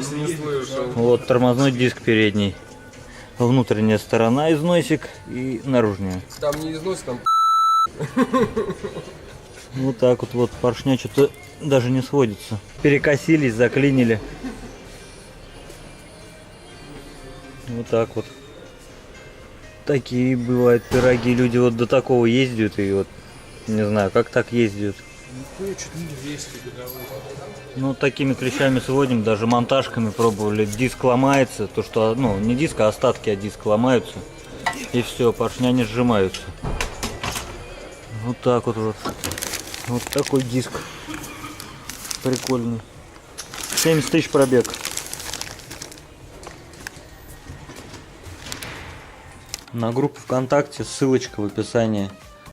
Не слышал. Вот тормозной диск передний. Внутренняя сторона износик и наружная. Там не износ, там Вот так вот поршня что-то даже не сходится. Перекосились, заклинили. Вот так вот. Такие бывают пироги. Люди вот до такого ездят и вот не знаю, как так ездят. чуть не 200 годовых. Ну, такими клещами сводим, даже монтажками пробовали. Диск ломается, то что, ну, не диск, а остатки от диска ломаются. И все, поршня не сжимаются. Вот так вот. Вот такой диск. Прикольный. 70 тысяч пробег. На группу ВКонтакте, ссылочка в описании.